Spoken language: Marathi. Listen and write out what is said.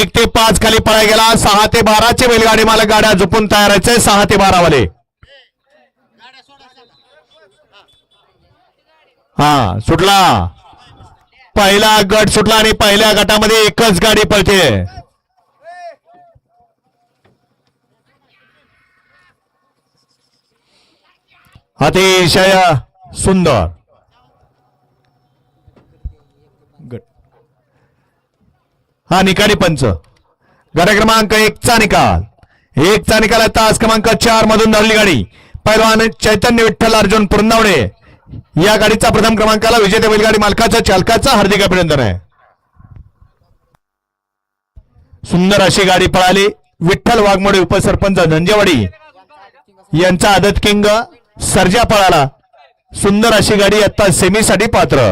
1 ते 5 खाली पळा गेला. 6 ते 12 चे बैलगाडी मालक गाड्या झोपून तयार आहेत. 6 ते 12 वाले हा सुटला. पहिला गट सुटला आणि पहिल्या गटामध्ये एकच गाडी पळते. अतिशय सुंदर गट. हा निकाली पंच गट क्रमांक 1 चा निकाल. 1 चा निकाल तास क्रमांक 4 मधून धावली गाडी पैलवान चैतन्य विठ्ठल अर्जुन पुरंदावणे या गाडीचा प्रथम क्रमांकाला विजेते बैलगाडी मालकाचा चालकाचा हार्दिक अभिनंदन आहे. सुंदर अशी गाडी पळाली. विठ्ठल वाघमोडे उपसरपंच धंजेवाडी यांचा आदत किंग सर्जा पळाला. सुंदर अशी गाडी आता सेमीसाठी पात्र.